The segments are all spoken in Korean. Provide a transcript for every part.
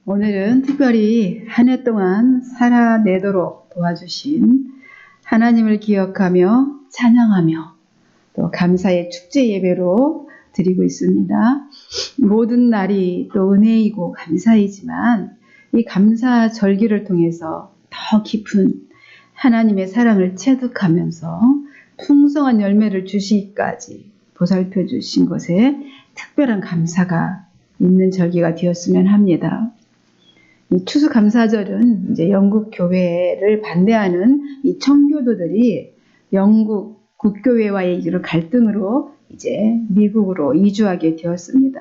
오늘은 특별히 한 해 동안 살아내도록 도와주신 하나님을 기억하며 찬양하며 또 감사의 축제 예배로 드리고 있습니다. 모든 날이 또 은혜이고 감사이지만 이 감사 절기를 통해서 더 깊은 하나님의 사랑을 체득하면서 풍성한 열매를 주시기까지 보살펴 주신 것에 특별한 감사가 있는 절기가 되었으면 합니다. 이 추수감사절은 이제 영국 교회를 반대하는 이 청교도들이 영국 국교회와의 이런 갈등으로 이제 미국으로 이주하게 되었습니다.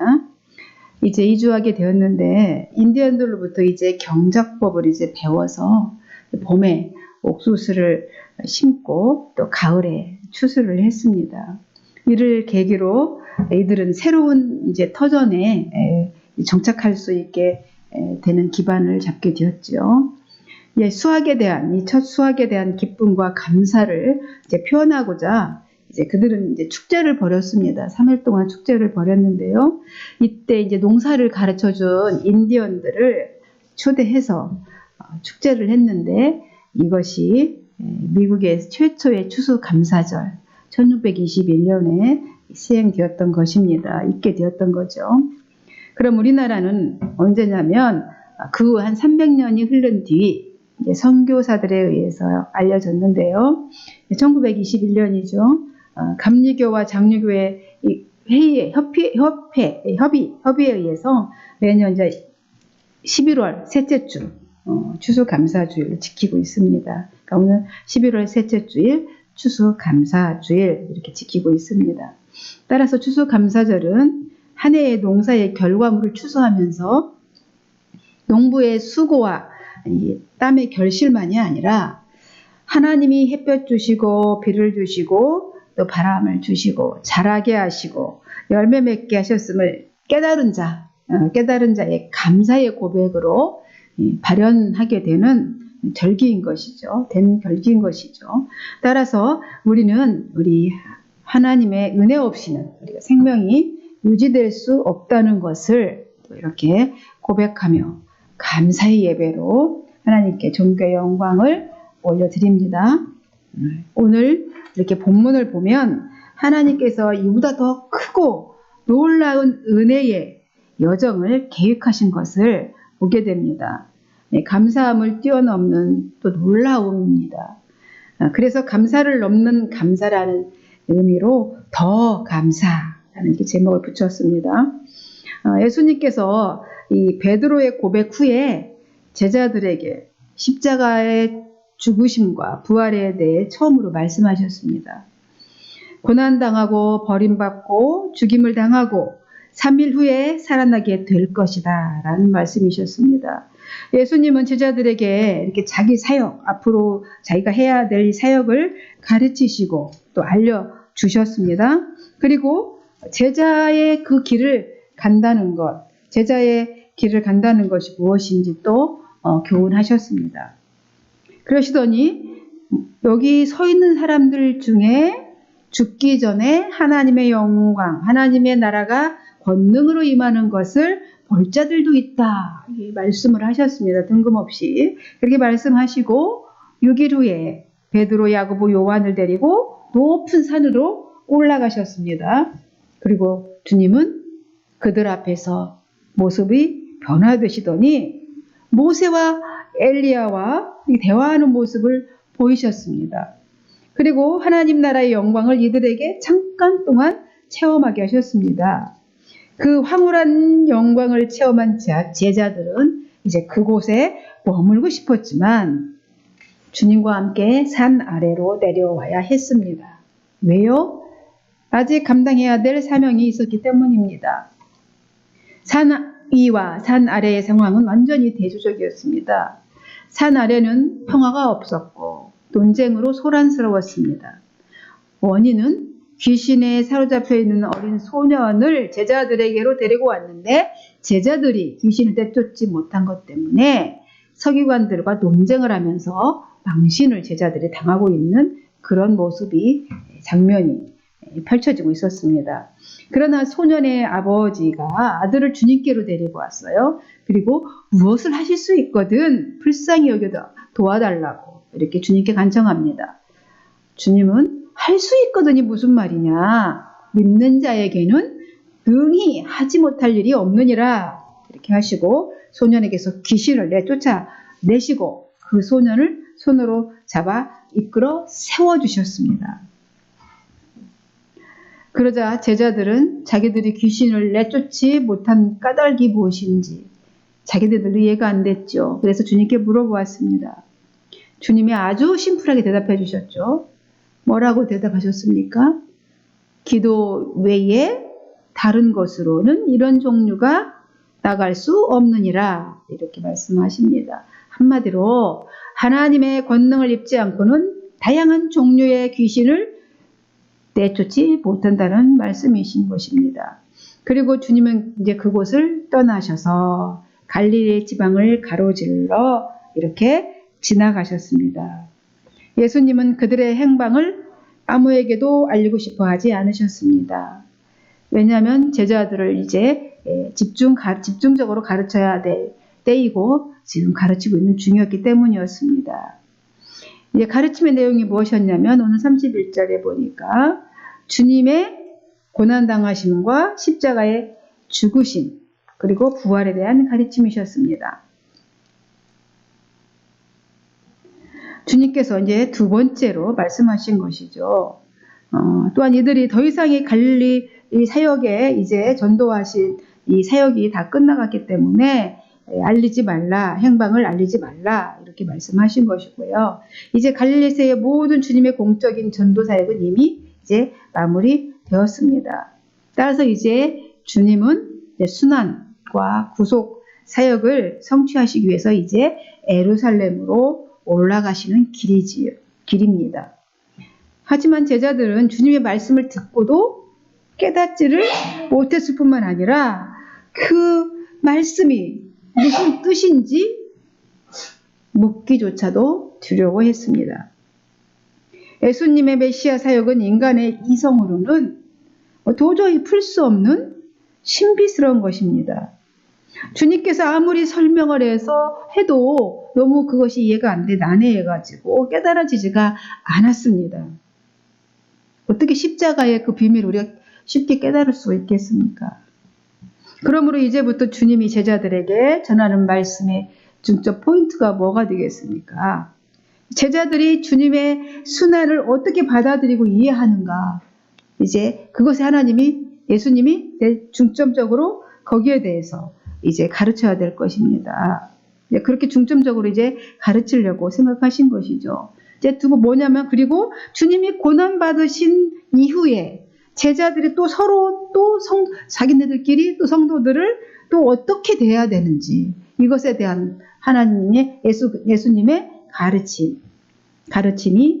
이제 이주하게 되었는데 인디언들로부터 이제 경작법을 이제 배워서 봄에 옥수수를 심고 또 가을에 추수를 했습니다. 이를 계기로 이들은 새로운 이제 터전에 정착할 수 있게 되는 기반을 잡게 되었죠. 수학에 대한 이 첫 수학에 대한 기쁨과 감사를 이제 표현하고자 이제 그들은 이제 축제를 벌였습니다. 3일 동안 축제를 벌였는데요. 이때 이제 농사를 가르쳐준 인디언들을 초대해서 축제를 했는데 이것이 미국의 최초의 추수감사절 1621년에 시행되었던 것입니다. 있게 되었던 거죠. 그럼 우리나라는 언제냐면 그 한 300년이 흐른 뒤 선교사들에 의해서 알려졌는데요. 1921년이죠. 감리교와 장로교의 회의에 협의에 의해서 매년 이제 11월 셋째 주 추수감사주일을 지키고 있습니다. 그러니까 오늘 11월 셋째 주일 추수감사주일 이렇게 지키고 있습니다. 따라서 추수감사절은 한 해의 농사의 결과물을 추수하면서 농부의 수고와 땀의 결실만이 아니라 하나님이 햇볕 주시고 비를 주시고 또 바람을 주시고 자라게 하시고 열매 맺게 하셨음을 깨달은 자의 감사의 고백으로 발현하게 되는 절기인 것이죠. 된 절기인 것이죠. 따라서 우리는 우리 하나님의 은혜 없이는 우리가 생명이 유지될 수 없다는 것을 또 이렇게 고백하며 감사의 예배로 하나님께 존귀의 영광을 올려드립니다. 오늘 이렇게 본문을 보면 하나님께서 이보다 더 크고 놀라운 은혜의 여정을 계획하신 것을 보게 됩니다. 감사함을 뛰어넘는 또 놀라움입니다. 그래서 감사를 넘는 감사라는 의미로 더 감사라는 이렇게 제목을 붙였습니다. 예수님께서 이 베드로의 고백 후에 제자들에게 십자가의 죽으심과 부활에 대해 처음으로 말씀하셨습니다. 고난당하고 버림받고 죽임을 당하고 3일 후에 살아나게 될 것이다 라는 말씀이셨습니다. 예수님은 제자들에게 이렇게 자기 사역, 앞으로 자기가 해야 될 사역을 가르치시고 또 알려주셨습니다. 그리고 제자의 그 길을 간다는 것, 제자의 길을 간다는 것이 무엇인지 또 교훈하셨습니다. 그러시더니 여기 서 있는 사람들 중에 죽기 전에 하나님의 영광, 하나님의 나라가 권능으로 임하는 것을 볼 자들도 있다. 이 말씀을 하셨습니다. 뜬금없이. 그렇게 말씀하시고 6일 후에 베드로, 야고보, 요한을 데리고 높은 산으로 올라가셨습니다. 그리고 주님은 그들 앞에서 모습이 변화되시더니 모세와 엘리야와 대화하는 모습을 보이셨습니다. 그리고 하나님 나라의 영광을 이들에게 잠깐 동안 체험하게 하셨습니다. 그 황홀한 영광을 체험한 제자들은 이제 그곳에 머물고 싶었지만 주님과 함께 산 아래로 내려와야 했습니다. 왜요? 아직 감당해야 될 사명이 있었기 때문입니다. 산 위와 산 아래의 상황은 완전히 대조적이었습니다. 산 아래는 평화가 없었고 논쟁으로 소란스러웠습니다. 원인은 귀신에 사로잡혀 있는 어린 소년을 제자들에게로 데리고 왔는데 제자들이 귀신을 떼쫓지 못한 것 때문에 서기관들과 논쟁을 하면서 망신을 제자들이 당하고 있는 그런 장면이 펼쳐지고 있었습니다. 그러나 소년의 아버지가 아들을 주님께로 데리고 왔어요. 그리고 무엇을 하실 수 있거든 불쌍히 여겨 도와달라고 이렇게 주님께 간청합니다. 주님은 할 수 있거든이 무슨 말이냐. 믿는 자에게는 능히 하지 못할 일이 없느니라 이렇게 하시고 소년에게서 귀신을 쫓아내시고 그 소년을 손으로 잡아 이끌어 세워주셨습니다. 그러자 제자들은 자기들이 귀신을 내쫓지 못한 까닭이 무엇인지 자기들도 이해가 안 됐죠. 그래서 주님께 물어보았습니다. 주님이 아주 심플하게 대답해 주셨죠. 뭐라고 대답하셨습니까? 기도 외에 다른 것으로는 이런 종류가 나갈 수 없느니라 이렇게 말씀하십니다. 한마디로 하나님의 권능을 입지 않고는 다양한 종류의 귀신을 내쫓지 못한다는 말씀이신 것입니다. 그리고 주님은 이제 그곳을 떠나셔서 갈릴리 지방을 가로질러 이렇게 지나가셨습니다. 예수님은 그들의 행방을 아무에게도 알리고 싶어 하지 않으셨습니다. 왜냐하면 제자들을 이제 집중적으로 가르쳐야 될 때이고 지금 가르치고 있는 중이었기 때문이었습니다. 이제 가르침의 내용이 무엇이었냐면 오늘 31절에 보니까 주님의 고난당하심과 십자가의 죽으심 그리고 부활에 대한 가르침이셨습니다. 주님께서 이제 두 번째로 말씀하신 것이죠. 또한 이들이 더 이상의 갈릴리 사역에 이제 전도하신 이 사역이 다 끝나갔기 때문에 알리지 말라, 행방을 알리지 말라 이렇게 말씀하신 것이고요. 이제 갈릴리세의 모든 주님의 공적인 전도 사역은 이미 이제 마무리되었습니다. 따라서 이제 주님은 이제 순환과 구속 사역을 성취하시기 위해서 이제 예루살렘으로 올라가시는 길입니다. 하지만 제자들은 주님의 말씀을 듣고도 깨닫지를 못했을 뿐만 아니라 그 말씀이 무슨 뜻인지 묻기조차도 두려워했습니다. 예수님의 메시아 사역은 인간의 이성으로는 도저히 풀 수 없는 신비스러운 것입니다. 주님께서 아무리 설명을 해도 너무 그것이 이해가 안 돼 난해해가지고 깨달아지지가 않았습니다. 어떻게 십자가의 그 비밀을 우리가 쉽게 깨달을 수 있겠습니까? 그러므로 이제부터 주님이 제자들에게 전하는 말씀의 중점 포인트가 뭐가 되겠습니까? 제자들이 주님의 순환을 어떻게 받아들이고 이해하는가? 이제 그것에 예수님이 중점적으로 거기에 대해서 이제 가르쳐야 될 것입니다. 그렇게 중점적으로 이제 가르치려고 생각하신 것이죠. 이제 두고 뭐냐면 그리고 주님이 고난 받으신 이후에 제자들이 또 서로 자기네들끼리 또 성도들을 또 어떻게 대해야 되는지 이것에 대한 하나님의 예수님의 가르침이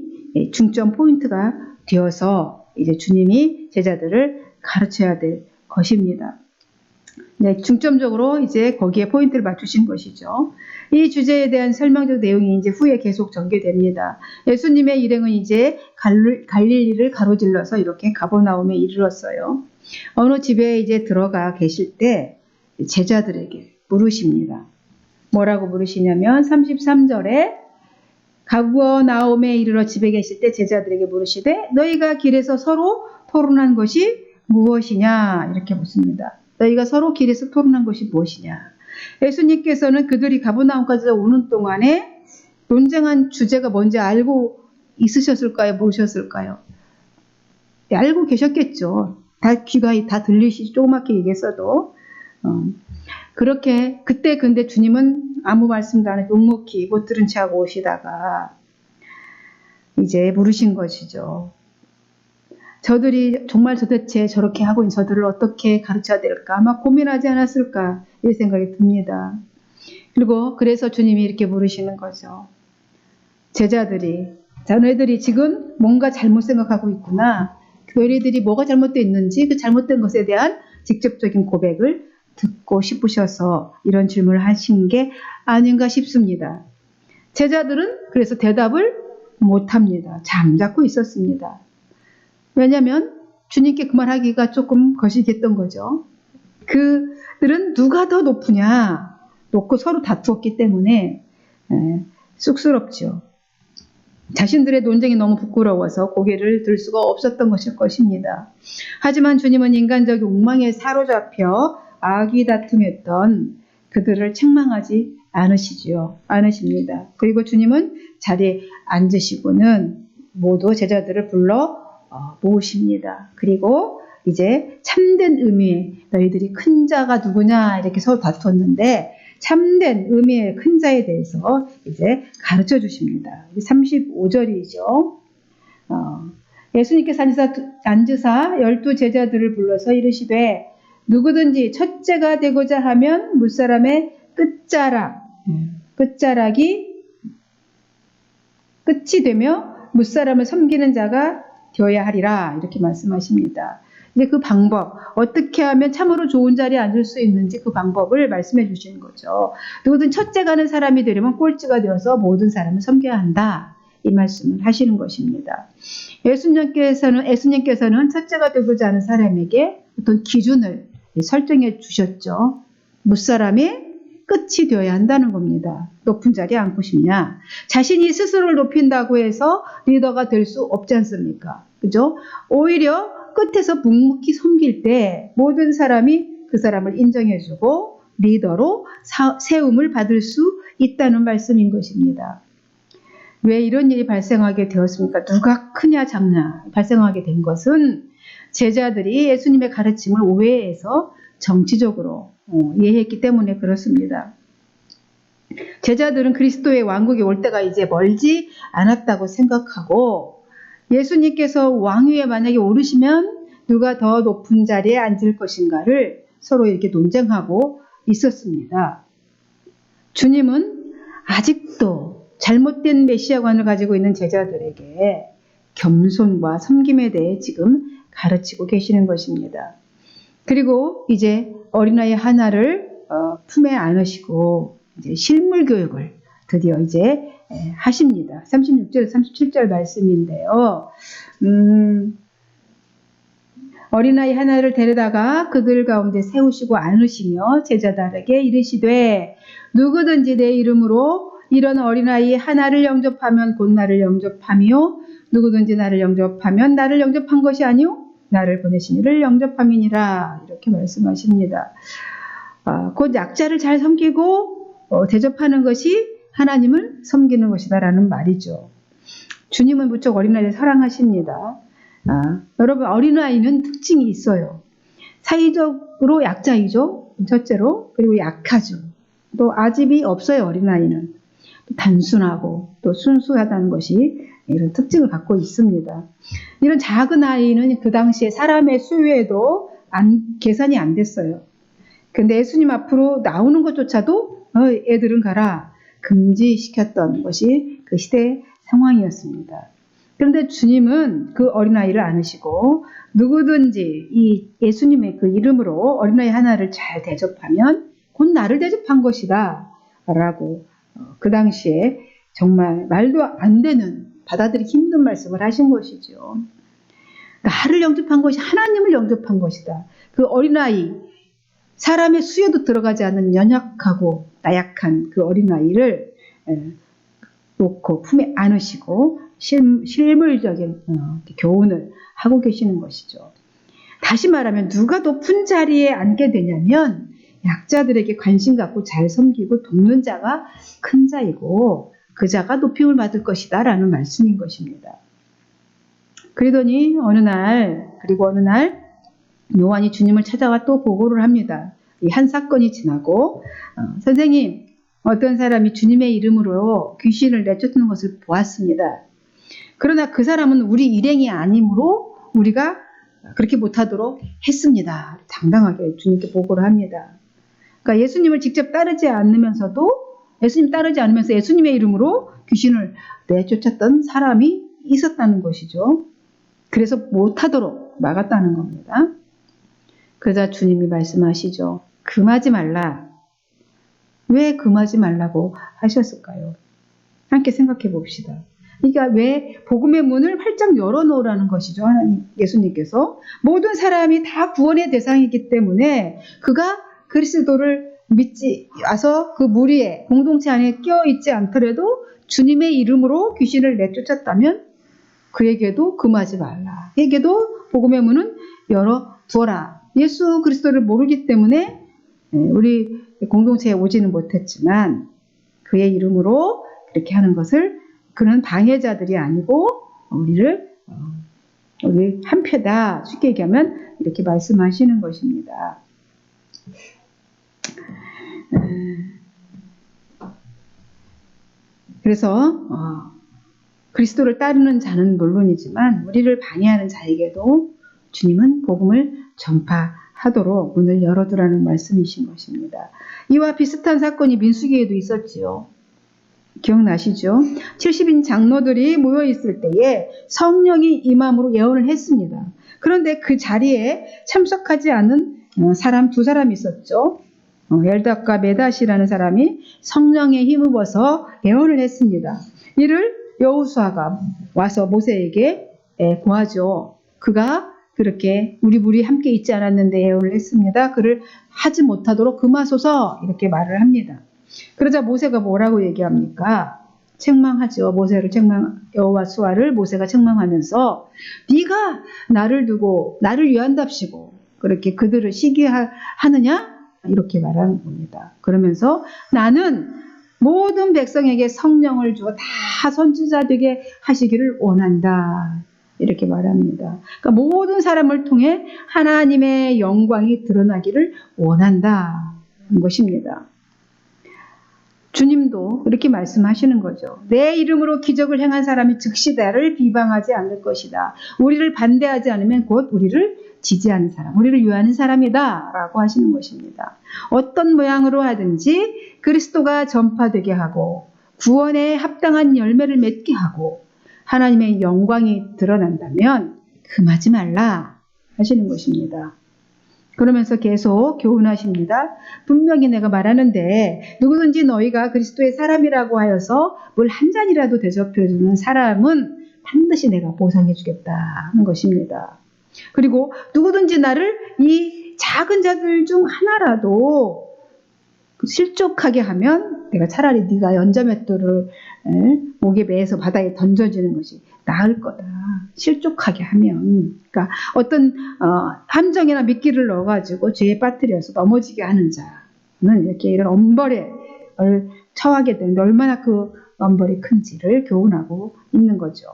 중점 포인트가 되어서 이제 주님이 제자들을 가르쳐야 될 것입니다. 네, 중점적으로 이제 거기에 포인트를 맞추신 것이죠. 이 주제에 대한 설명적 내용이 이제 후에 계속 전개됩니다. 예수님의 일행은 이제 갈릴리를 가로질러서 이렇게 가버나움에 이르렀어요. 어느 집에 이제 들어가 계실 때 제자들에게 물으십니다. 뭐라고 물으시냐면 33절에 가버나움에 이르러 집에 계실 때 제자들에게 물으시되 너희가 길에서 서로 토론한 것이 무엇이냐 이렇게 묻습니다. 너희가 서로 길에서 토론한 것이 무엇이냐. 예수님께서는 그들이 가버나움까지 오는 동안에 논쟁한 주제가 뭔지 알고 있으셨을까요? 모르셨을까요? 네, 알고 계셨겠죠. 다 귀가 다 들리시지 조그맣게 얘기했어도. 그렇게 그때 근데 주님은 아무 말씀도 안 하고 묵묵히 못 들은 채 하고 오시다가 이제 물으신 것이죠. 저들이 정말 도대체 저렇게 하고 있는 저들을 어떻게 가르쳐야 될까 아마 고민하지 않았을까 이 생각이 듭니다. 그리고 그래서 주님이 이렇게 물으시는 거죠. 제자들이 너희들이 지금 뭔가 잘못 생각하고 있구나. 너희들이 뭐가 잘못되어 있는지 그 잘못된 것에 대한 직접적인 고백을 듣고 싶으셔서 이런 질문을 하신 게 아닌가 싶습니다. 제자들은 그래서 대답을 못합니다. 잠자코 있었습니다. 왜냐하면 주님께 그 말하기가 조금 거시기했던 거죠. 그들은 누가 더 높으냐 놓고 서로 다투었기 때문에 쑥스럽죠. 자신들의 논쟁이 너무 부끄러워서 고개를 들 수가 없었던 것일 것입니다. 하지만 주님은 인간적 욕망에 사로잡혀 악이 다툼했던 그들을 책망하지 않으십니다. 그리고 주님은 자리에 앉으시고는 모두 제자들을 불러 모으십니다. 그리고 이제 참된 의미의 너희들이 큰 자가 누구냐 이렇게 서로 다투었는데 참된 의미의 큰 자에 대해서 이제 가르쳐 주십니다. 35절이죠. 예수님께서 앉으사 12 제자들을 불러서 이르시되 누구든지 첫째가 되고자 하면 무사람의 끝자락이 끝이 되며 무사람을 섬기는 자가 되어야 하리라 이렇게 말씀하십니다. 이제 그 방법, 어떻게 하면 참으로 좋은 자리에 앉을 수 있는지 그 방법을 말씀해 주시는 거죠. 누구든 첫째 가는 사람이 되려면 꼴찌가 되어서 모든 사람을 섬겨야 한다. 이 말씀을 하시는 것입니다. 예수님께서는 첫째가 되고자 하는 사람에게 어떤 기준을 설정해 주셨죠. 무사람의 끝이 되어야 한다는 겁니다. 높은 자리에 앉고 싶냐? 자신이 스스로를 높인다고 해서 리더가 될 수 없지 않습니까? 그죠? 오히려 끝에서 묵묵히 섬길 때 모든 사람이 그 사람을 인정해주고 리더로 세움을 받을 수 있다는 말씀인 것입니다. 왜 이런 일이 발생하게 되었습니까? 누가 크냐 작냐 발생하게 된 것은 제자들이 예수님의 가르침을 오해해서 정치적으로 이해했기 때문에 그렇습니다. 제자들은 그리스도의 왕국이 올 때가 이제 멀지 않았다고 생각하고 예수님께서 왕위에 만약에 오르시면 누가 더 높은 자리에 앉을 것인가를 서로 이렇게 논쟁하고 있었습니다. 주님은 아직도 잘못된 메시아관을 가지고 있는 제자들에게 겸손과 섬김에 대해 지금 가르치고 계시는 것입니다. 그리고 이제 어린아이 하나를 품에 안으시고 이제 실물 교육을 드디어 이제 하십니다. 36절, 37절 말씀인데요. 어린아이 하나를 데려다가 그들 가운데 세우시고 안으시며 제자들에게 이르시되 누구든지 내 이름으로 이런 어린아이 하나를 영접하면 곧 나를 영접하며 누구든지 나를 영접하면 나를 영접한 것이 아니요 나를 보내신 이를 영접함이니라 이렇게 말씀하십니다. 곧 약자를 잘 섬기고 대접하는 것이 하나님을 섬기는 것이다라는 말이죠. 주님은 무척 어린아이를 사랑하십니다. 여러분 어린아이는 특징이 있어요. 사회적으로 약자이죠. 첫째로. 그리고 약하죠. 또 아집이 없어요. 어린아이는. 단순하고 또 순수하다는 것이 이런 특징을 갖고 있습니다. 이런 작은 아이는 그 당시에 사람의 수요에도 계산이 안 됐어요. 근데 예수님 앞으로 나오는 것조차도 애들은 가라 금지시켰던 것이 그 시대의 상황이었습니다. 그런데 주님은 그 어린아이를 안으시고 누구든지 이 예수님의 그 이름으로 어린아이 하나를 잘 대접하면 곧 나를 대접한 것이다 라고 그 당시에 정말 말도 안 되는 받아들이기 힘든 말씀을 하신 것이죠. 나를 영접한 것이 하나님을 영접한 것이다. 그 어린아이 사람의 수요도 들어가지 않는 연약하고 나약한 그 어린아이를 놓고 품에 안으시고 실물적인 교훈을 하고 계시는 것이죠. 다시 말하면 누가 높은 자리에 앉게 되냐면 약자들에게 관심 갖고 잘 섬기고 돕는 자가 큰 자이고 그 자가 높임을 받을 것이다 라는 말씀인 것입니다. 그러더니 어느 날 요한이 주님을 찾아와 또 보고를 합니다. 이 한 사건이 지나고 선생님 어떤 사람이 주님의 이름으로 귀신을 내쫓는 것을 보았습니다. 그러나 그 사람은 우리 일행이 아니므로 우리가 그렇게 못하도록 했습니다. 당당하게 주님께 보고를 합니다. 그러니까 예수님을 직접 따르지 않으면서 예수님의 이름으로 귀신을 내쫓았던 사람이 있었다는 것이죠. 그래서 못하도록 막았다는 겁니다. 그러자 주님이 말씀하시죠. 금하지 말라. 왜 금하지 말라고 하셨을까요? 함께 생각해 봅시다. 그러니까 왜 복음의 문을 활짝 열어놓으라는 것이죠. 하나님, 예수님께서. 모든 사람이 다 구원의 대상이기 때문에 그가 그리스도를 믿지 와서 그 무리에 공동체 안에 껴있지 않더라도 주님의 이름으로 귀신을 내쫓았다면 그에게도 금하지 말라. 그에게도 복음의 문은 열어두어라. 예수 그리스도를 모르기 때문에 우리 공동체에 오지는 못했지만 그의 이름으로 그렇게 하는 것을 그런 방해자들이 아니고 우리 한패다. 쉽게 얘기하면 이렇게 말씀하시는 것입니다. 그래서 그리스도를 따르는 자는 물론이지만 우리를 방해하는 자에게도 주님은 복음을 전파하도록 문을 열어두라는 말씀이신 것입니다. 이와 비슷한 사건이 민수기에도 있었지요. 기억나시죠? 70인 장로들이 모여있을 때에 성령이 임함으로 예언을 했습니다. 그런데 그 자리에 참석하지 않은 사람 두 사람이 있었죠. 엘닷과 메닷이라는 사람이 성령에 힘입어서 예언을 했습니다. 이를 여호수아가 와서 모세에게 고하죠. 그가 그렇게 우리 무리 함께 있지 않았는데 예언을 했습니다. 그를 하지 못하도록 금하소서 이렇게 말을 합니다. 그러자 모세가 뭐라고 얘기합니까? 책망하죠. 여호수아를 모세가 책망하면서 네가 나를 두고 나를 위한답시고 그렇게 그들을 시기하느냐? 이렇게 말하는 겁니다. 그러면서 나는 모든 백성에게 성령을 주어 다 선지자 되게 하시기를 원한다. 이렇게 말합니다. 그러니까 모든 사람을 통해 하나님의 영광이 드러나기를 원한다는 것입니다. 주님도 그렇게 말씀하시는 거죠. 내 이름으로 기적을 행한 사람이 즉시 나를 비방하지 않을 것이다. 우리를 반대하지 않으면 곧 우리를 지지하는 사람, 우리를 위하는 사람이다 라고 하시는 것입니다. 어떤 모양으로 하든지 그리스도가 전파되게 하고 구원에 합당한 열매를 맺게 하고 하나님의 영광이 드러난다면 금하지 말라 하시는 것입니다. 그러면서 계속 교훈하십니다. 분명히 내가 말하는데 누구든지 너희가 그리스도의 사람이라고 하여서 물 한 잔이라도 대접해주는 사람은 반드시 내가 보상해 주겠다는 것입니다. 그리고 누구든지 나를 이 작은 자들 중 하나라도 실족하게 하면 내가 차라리 네가 연자맷돌을 목에 매서 바다에 던져지는 것이 나을 거다. 실족하게 하면. 그러니까 어떤 함정이나 미끼를 넣어가지고 죄에 빠뜨려서 넘어지게 하는 자는 이렇게 이런 엄벌에 처하게 되는데 얼마나 그 엄벌이 큰지를 교훈하고 있는 거죠.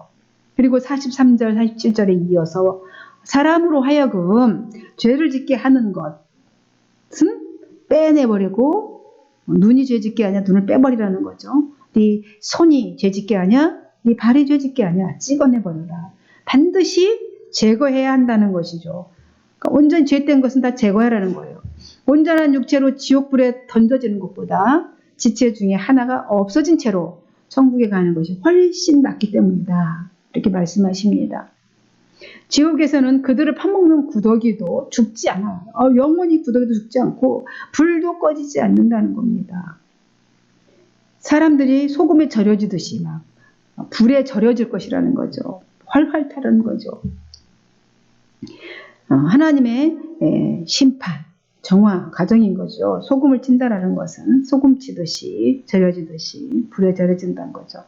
그리고 43절, 47절에 이어서 사람으로 하여금 죄를 짓게 하는 것은 빼내버리고 눈이 죄짓게 하냐 눈을 빼버리라는 거죠. 네 손이 죄짓게 하냐 네 발이 죄짓게 하냐 찍어내버려라. 반드시 제거해야 한다는 것이죠. 그러니까 온전히 죄된 것은 다 제거하라는 거예요. 온전한 육체로 지옥불에 던져지는 것보다 지체 중에 하나가 없어진 채로 천국에 가는 것이 훨씬 낫기 때문이다. 이렇게 말씀하십니다. 지옥에서는 그들을 파먹는 구더기도 죽지 않아요. 영원히 구더기도 죽지 않고 불도 꺼지지 않는다는 겁니다. 사람들이 소금에 절여지듯이 막 불에 절여질 것이라는 거죠. 활활 타는 거죠. 하나님의 심판, 정화 과정인 거죠. 소금을 친다라는 것은 소금 치듯이 절여지듯이 불에 절여진다는 거죠.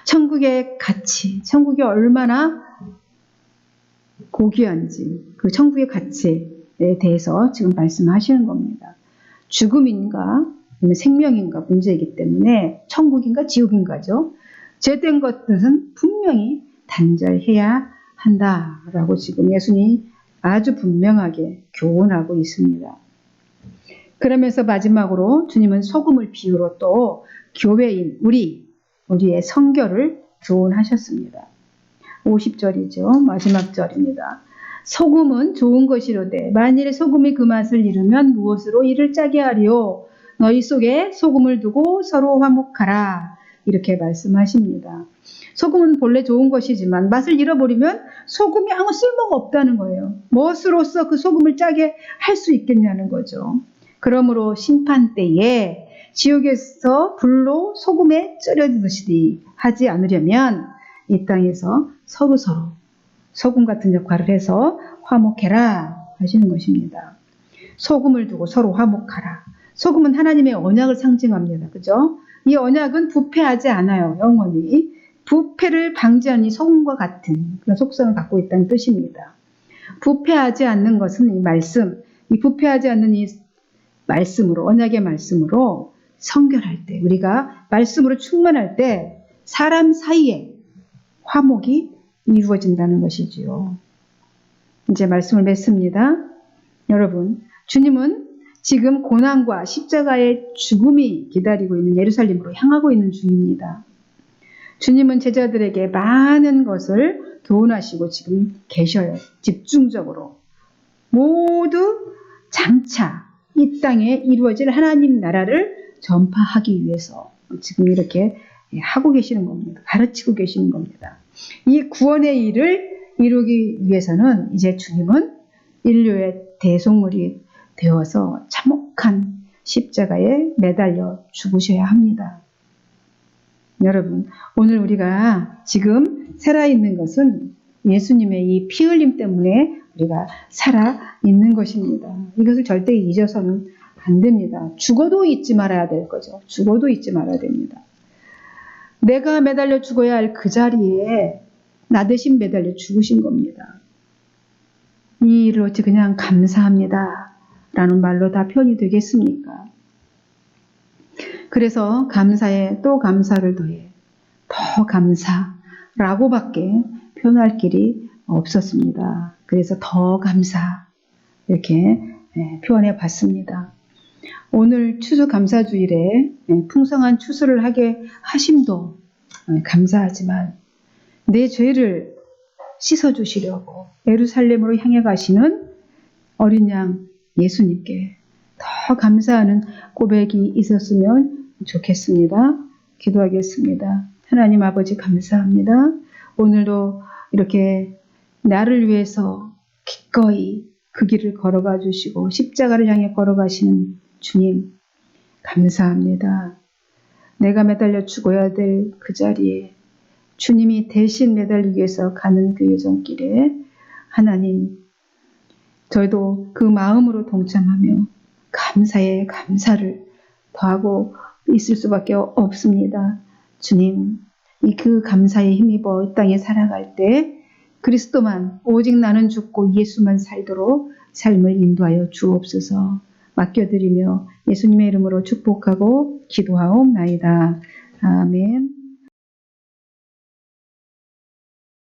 천국의 가치, 천국이 얼마나 고귀한지 그 천국의 가치에 대해서 지금 말씀하시는 겁니다. 죽음인가 아니면 생명인가 문제이기 때문에 천국인가 지옥인가죠. 죄된 것들은 분명히 단절해야 한다라고 지금 예수님이 아주 분명하게 교훈하고 있습니다. 그러면서 마지막으로 주님은 소금을 비유로 또 교회인 우리의 성결을 교훈하셨습니다. 50절이죠. 마지막 절입니다. 소금은 좋은 것이로되 만일에 소금이 그 맛을 잃으면 무엇으로 이를 짜게 하리요. 너희 속에 소금을 두고 서로 화목하라. 이렇게 말씀하십니다. 소금은 본래 좋은 것이지만 맛을 잃어버리면 소금이 아무 쓸모가 없다는 거예요. 무엇으로써 그 소금을 짜게 할 수 있겠냐는 거죠. 그러므로 심판 때에 지옥에서 불로 소금에 절여지듯이 하지 않으려면 이 땅에서 서로서로 소금 같은 역할을 해서 화목해라 하시는 것입니다. 소금을 두고 서로 화목하라. 소금은 하나님의 언약을 상징합니다. 그죠? 이 언약은 부패하지 않아요. 영원히. 부패를 방지하는 이 소금과 같은 그런 속성을 갖고 있다는 뜻입니다. 부패하지 않는 것은 이 말씀, 이 부패하지 않는 이 말씀으로, 언약의 말씀으로 성결할 때, 우리가 말씀으로 충만할 때 사람 사이에 화목이 이루어진다는 것이지요. 이제 말씀을 맺습니다. 여러분, 주님은 지금 고난과 십자가의 죽음이 기다리고 있는 예루살렘으로 향하고 있는 중입니다. 주님은 제자들에게 많은 것을 교훈하시고 지금 계셔요. 집중적으로. 모두 장차 이 땅에 이루어질 하나님 나라를 전파하기 위해서 지금 이렇게 하고 계시는 겁니다. 가르치고 계시는 겁니다. 이 구원의 일을 이루기 위해서는 이제 주님은 인류의 대속물이 되어서 참혹한 십자가에 매달려 죽으셔야 합니다. 여러분, 오늘 우리가 지금 살아있는 것은 예수님의 이 피 흘림 때문에 우리가 살아있는 것입니다. 이것을 절대 잊어서는 안 됩니다. 죽어도 잊지 말아야 될 거죠. 죽어도 잊지 말아야 됩니다. 내가 매달려 죽어야 할 그 자리에 나 대신 매달려 죽으신 겁니다. 이 일을 어찌 그냥 감사합니다 라는 말로 다 표현이 되겠습니까? 그래서 감사에 또 감사를 더해 더 감사라고밖에 표현할 길이 없었습니다. 그래서 더 감사 이렇게 표현해 봤습니다. 오늘 추수감사주일에 풍성한 추수를 하게 하심도 감사하지만 내 죄를 씻어주시려고 예루살렘으로 향해 가시는 어린 양 예수님께 더 감사하는 고백이 있었으면 좋겠습니다. 기도하겠습니다. 하나님 아버지 감사합니다. 오늘도 이렇게 나를 위해서 기꺼이 그 길을 걸어가 주시고 십자가를 향해 걸어가시는 주님 감사합니다. 내가 매달려 죽어야 될 그 자리에 주님이 대신 매달리기 위해서 가는 그 여정길에 하나님 저희도 그 마음으로 동참하며 감사에 감사를 더하고 있을 수밖에 없습니다. 주님, 그 감사에 힘입어 이 땅에 살아갈 때 그리스도만 오직 나는 죽고 예수만 살도록 삶을 인도하여 주옵소서. 맡겨드리며 예수님의 이름으로 축복하고 기도하옵나이다. 아멘.